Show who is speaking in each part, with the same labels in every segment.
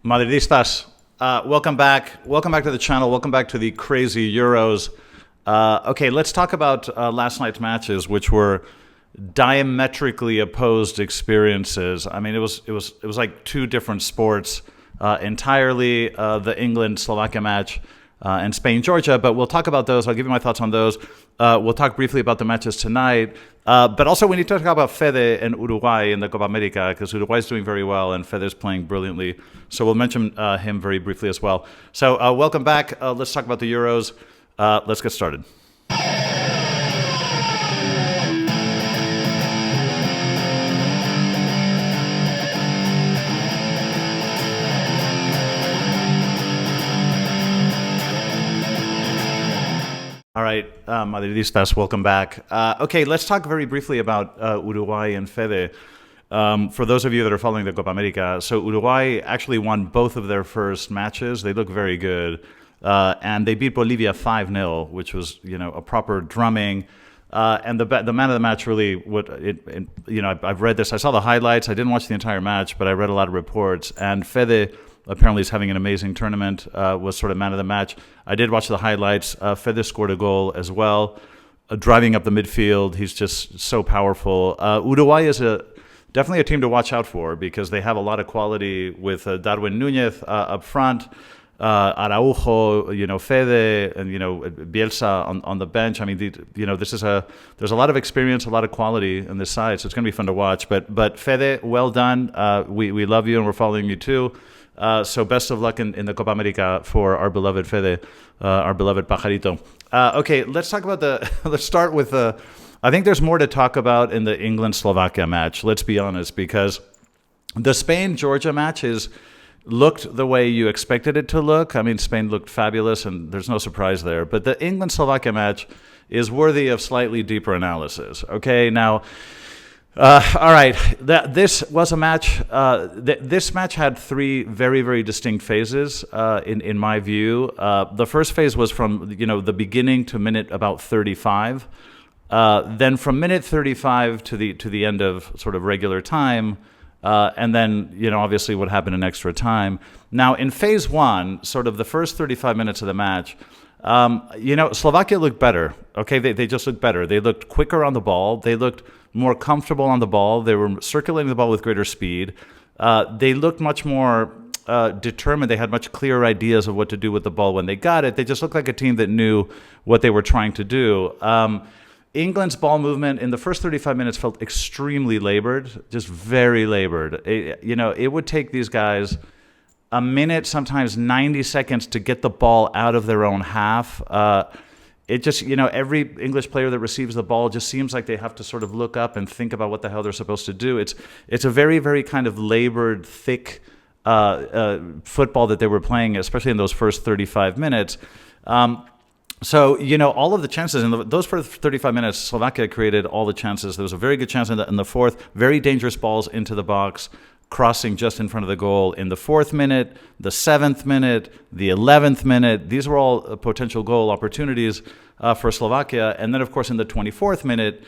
Speaker 1: Madridistas, welcome back. Welcome back to the channel. Welcome back to the crazy Euros. Okay, let's talk about last night's matches, which were diametrically opposed experiences. I mean, it was like two different sports entirely. The England-Slovakia match and Spain-Georgia, but we'll talk about those. I'll give you my thoughts on those. We'll talk briefly about the matches tonight. But also we need to talk about Fede and Uruguay in the Copa America, because Uruguay is doing very well and Fede is playing brilliantly. So we'll mention him very briefly as well. So welcome back. Let's talk about the Euros. Let's get started. All right, Madridistas, welcome back. Okay, let's talk very briefly about Uruguay and Fede. For those of you that are following the Copa America, so Uruguay actually won both of their first matches. They look very good. And they beat Bolivia 5-0, which was, a proper drumming. And the man of the match really, I've read this. I saw the highlights. I didn't watch the entire match, but I read a lot of reports. And Fede apparently is having an amazing tournament, was sort of man of the match. I did watch the highlights. Fede scored a goal as well, driving up the midfield. He's just so powerful. Uruguay is definitely a team to watch out for because they have a lot of quality with Darwin Núñez up front, Araujo, Fede, and Bielsa on the bench. I mean, there's a lot of experience, a lot of quality in this side, so it's going to be fun to watch. But Fede, well done. We love you and we're following you too. So best of luck in the Copa America for our beloved Fede, our beloved Pajarito. Okay, let's talk about let's start with I think there's more to talk about in the England-Slovakia match, let's be honest, because the Spain-Georgia match looked the way you expected it to look. I mean, Spain looked fabulous, and there's no surprise there. But the England-Slovakia match is worthy of slightly deeper analysis. Okay, now, all right, this was a match. This match had three very, very distinct phases, in my view. The first phase was from the beginning to minute about 35. Then from minute 35 to the end of sort of regular time. And then, obviously what happened in extra time. Now, in phase one, sort of the first 35 minutes of the match, Slovakia looked better. Okay, they just looked better. They looked quicker on the ball. They looked more comfortable on the ball. They were circulating the ball with greater speed. They looked much more determined. They had much clearer ideas of what to do with the ball when they got it. They just looked like a team that knew what they were trying to do. England's ball movement in the first 35 minutes felt extremely labored, just very labored. It would take these guys a minute, sometimes 90 seconds to get the ball out of their own half. It just, every English player that receives the ball just seems like they have to sort of look up and think about what the hell they're supposed to do. It's a very, very kind of labored, thick football that they were playing, especially in those first 35 minutes. So, all of the chances in those first 35 minutes, Slovakia created all the chances. There was a very good chance in the fourth, very dangerous balls into the box, crossing just in front of the goal in the 4th minute, the 7th minute, the 11th minute. These were all potential goal opportunities for Slovakia. And then, of course, in the 24th minute,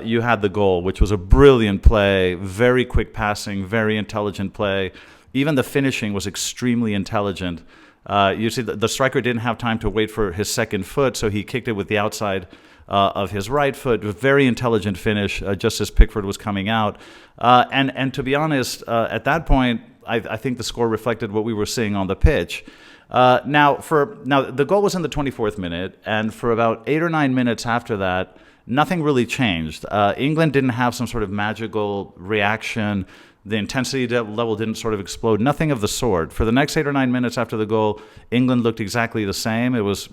Speaker 1: you had the goal, which was a brilliant play, very quick passing, very intelligent play. Even the finishing was extremely intelligent. You see, the striker didn't have time to wait for his second foot, so he kicked it with the outside of his right foot. A very intelligent finish, just as Pickford was coming out. And to be honest, at that point, I think the score reflected what we were seeing on the pitch. Now, the goal was in the 24th minute, and for about 8 or 9 minutes after that, nothing really changed. England didn't have some sort of magical reaction. The intensity level didn't sort of explode. Nothing of the sort. For the next 8 or 9 minutes after the goal, England looked exactly the same. It was,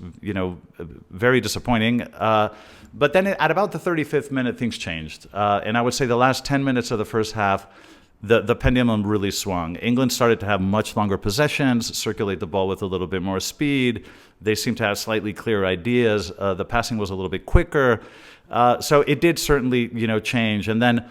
Speaker 1: very disappointing. But then at about the 35th minute, things changed. And I would say the last 10 minutes of the first half, the pendulum really swung. England started to have much longer possessions, circulate the ball with a little bit more speed. They seemed to have slightly clearer ideas. The passing was a little bit quicker. So it did certainly, change. And then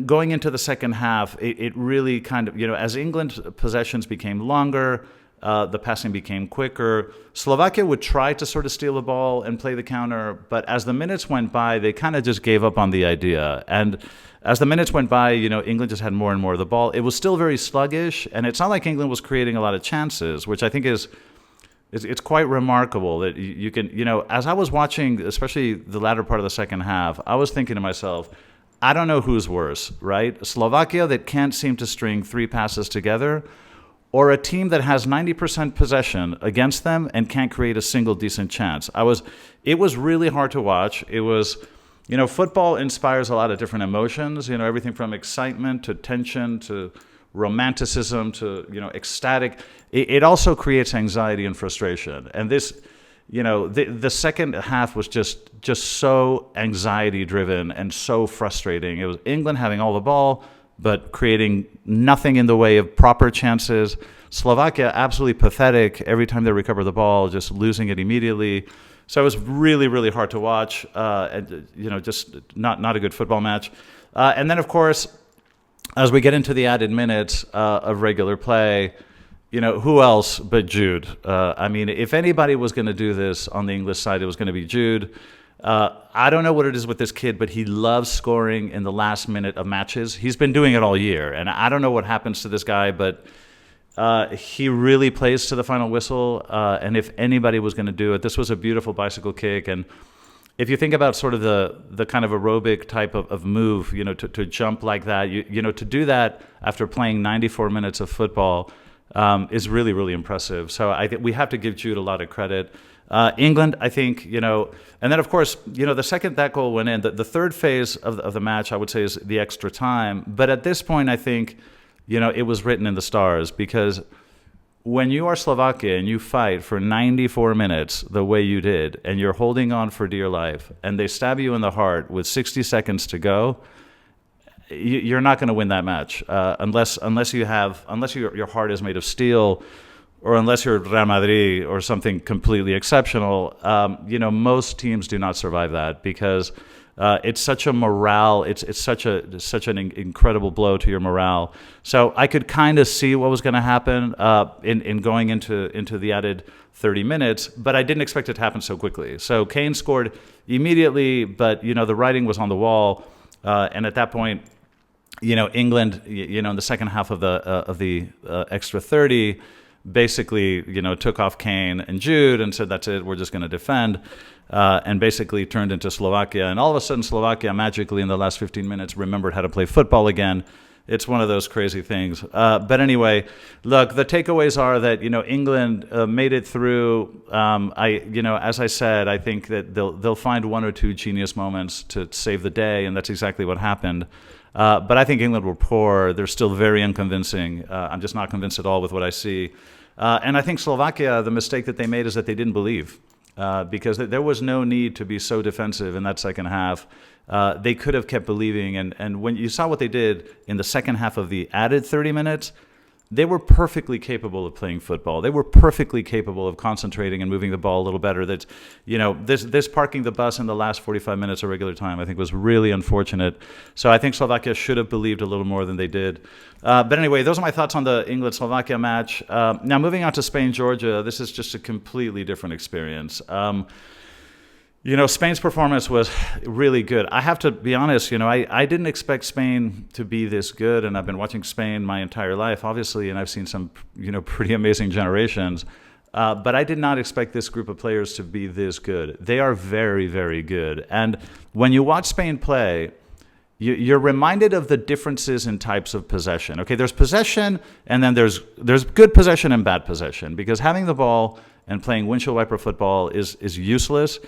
Speaker 1: going into the second half, it really kind of, as England's possessions became longer, The passing became quicker. Slovakia would try to sort of steal the ball and play the counter, but as the minutes went by, they kind of just gave up on the idea. And as the minutes went by, England just had more and more of the ball. It was still very sluggish, and it's not like England was creating a lot of chances, which I think is it's quite remarkable that you can, as I was watching, especially the latter part of the second half, I was thinking to myself, I don't know who's worse, right? Slovakia that can't seem to string 3 passes together, or a team that has 90% possession against them and can't create a single decent chance. It was really hard to watch. It was, football inspires a lot of different emotions, everything from excitement to tension to romanticism to, ecstatic. It also creates anxiety and frustration. And this, the second half was just so anxiety driven and so frustrating. It was England having all the ball, but creating nothing in the way of proper chances. Slovakia, absolutely pathetic every time they recover the ball, just losing it immediately. So it was really, really hard to watch, just not a good football match. And then, of course, as we get into the added minutes of regular play, who else but Jude? If anybody was going to do this on the English side, it was going to be Jude. I don't know what it is with this kid, but he loves scoring in the last minute of matches. He's been doing it all year, and I don't know what happens to this guy, but he really plays to the final whistle. And if anybody was going to do it, this was a beautiful bicycle kick. And if you think about sort of the kind of aerobic type of move, to jump like that, to do that after playing 94 minutes of football is really, really impressive. So I think we have to give Jude a lot of credit. England, I think, and then, of course, the second that goal went in, the third phase of the match, I would say, is the extra time. But at this point, I think, it was written in the stars, because when you are Slovakia and you fight for 94 minutes the way you did, and you're holding on for dear life, and they stab you in the heart with 60 seconds to go, you're not going to win that match unless your heart is made of steel, or unless you're Real Madrid or something completely exceptional. Most teams do not survive that, because it's such a morale. It's such an incredible blow to your morale. So I could kind of see what was going to happen in going into the added 30 minutes, but I didn't expect it to happen so quickly. So Kane scored immediately, but the writing was on the wall, and at that point, England, in the second half of the extra 30. Basically, took off Kane and Jude and said, that's it, we're just going to defend, and basically turned into Slovakia. And all of a sudden, Slovakia magically in the last 15 minutes remembered how to play football again. It's one of those crazy things. But anyway, look, the takeaways are that, England made it through. As I said, I think that they'll find one or two genius moments to save the day, and that's exactly what happened. But I think England were poor. They're still very unconvincing. I'm just not convinced at all with what I see. And I think Slovakia, the mistake that they made is that they didn't believe, because there was no need to be so defensive in that second half. They could have kept believing. And when you saw what they did in the second half of the added 30 minutes, they were perfectly capable of playing football. They were perfectly capable of concentrating and moving the ball a little better. That's, this parking the bus in the last 45 minutes of regular time, I think, was really unfortunate. So I think Slovakia should have believed a little more than they did. But anyway, those are my thoughts on the England-Slovakia match. Now, moving on to Spain-Georgia, this is just a completely different experience. Spain's performance was really good. I have to be honest, I didn't expect Spain to be this good, and I've been watching Spain my entire life, obviously, and I've seen some, pretty amazing generations. But I did not expect this group of players to be this good. They are very, very good. And when you watch Spain play, you're reminded of the differences in types of possession. Okay, there's possession, and then there's good possession and bad possession, because having the ball and playing windshield wiper football is useless.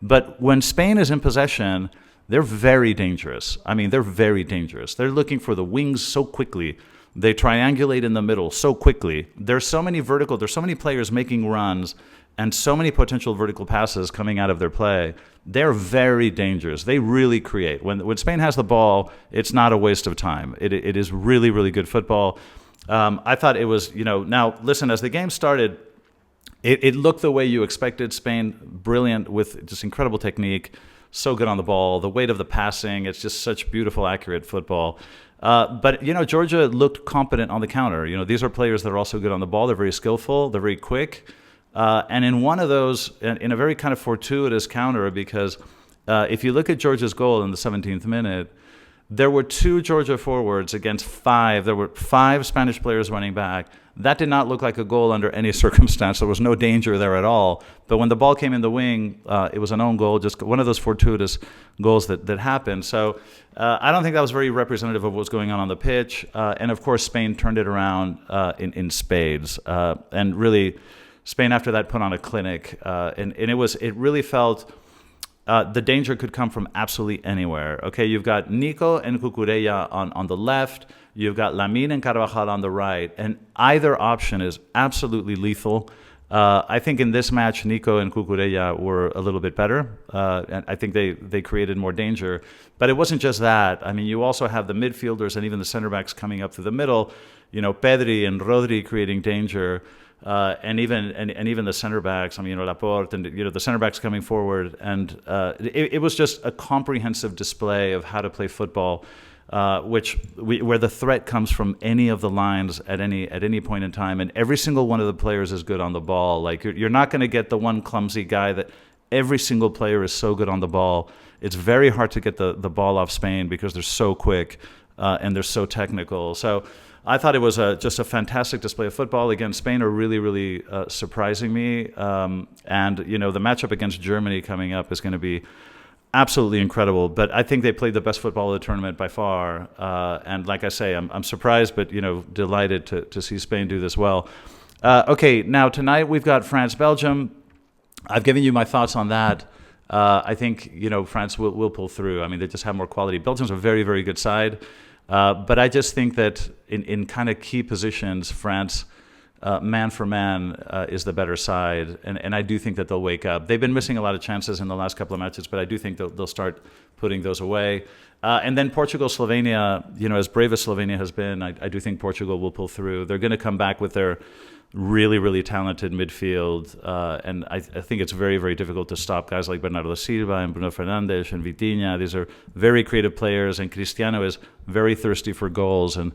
Speaker 1: But when Spain is in possession, they're very dangerous. They're very dangerous. They're looking for the wings so quickly. They triangulate in the middle so quickly. There's so many players making runs and so many potential vertical passes coming out of their play. They're very dangerous. They really create. When Spain has the ball, it's not a waste of time. It is really, really good football. I thought it was, now listen, as the game started, it looked the way you expected. Spain, brilliant with just incredible technique, so good on the ball, the weight of the passing. It's just such beautiful, accurate football. But, Georgia looked competent on the counter. These are players that are also good on the ball. They're very skillful. They're very quick. And in one of those, in a very kind of fortuitous counter, because if you look at Georgia's goal in the 17th minute, there were 2 Georgia forwards against 5. There were 5 Spanish players running back. That did not look like a goal under any circumstance. There was no danger there at all. But when the ball came in the wing, it was an own goal, just one of those fortuitous goals that happened. So I don't think that was very representative of what was going on the pitch. And, of course, Spain turned it around in spades. And really, Spain after that put on a clinic. And it really felt... the danger could come from absolutely anywhere. Okay, you've got Nico and Cucurella on the left. You've got Lamine and Carvajal on the right. And either option is absolutely lethal. I think in this match, Nico and Cucurella were a little bit better. And I think they created more danger. But it wasn't just that. I mean, you also have the midfielders and even the center backs coming up through the middle. Pedri and Rodri creating danger. And even the center backs, Laporte and the center backs coming forward, and it was just a comprehensive display of how to play football, where the threat comes from any of the lines at any point in time, and every single one of the players is good on the ball. Like you're not going to get the one clumsy guy. That every single player is so good on the ball. It's very hard to get the ball off Spain because they're so quick and they're so technical. So I thought it was just a fantastic display of football. Again, Spain are really, really surprising me. And, the matchup against Germany coming up is going to be absolutely incredible. But I think they played the best football of the tournament by far. And like I say, I'm surprised, but, delighted to see Spain do this well. Okay, now tonight we've got France-Belgium. I've given you my thoughts on that. I think, France will pull through. I mean, they just have more quality. Belgium's a very, very good side. But I just think that in kind of key positions, France, man for man, is the better side. And I do think that they'll wake up. They've been missing a lot of chances in the last couple of matches, but I do think they'll start putting those away. And then Portugal, Slovenia, as brave as Slovenia has been, I do think Portugal will pull through. They're going to come back with their really, really talented midfield. And I think it's very, very difficult to stop guys like Bernardo Silva and Bruno Fernandes and Vitinha. These are very creative players, and Cristiano is very thirsty for goals. And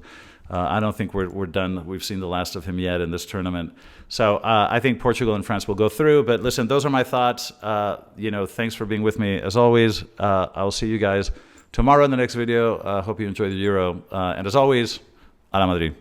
Speaker 1: I don't think we're done. We've seen the last of him yet in this tournament. So I think Portugal and France will go through. But listen, those are my thoughts. Thanks for being with me. As always, I'll see you guys tomorrow in the next video. Hope you enjoy the Euro. And as always, a la Madrid.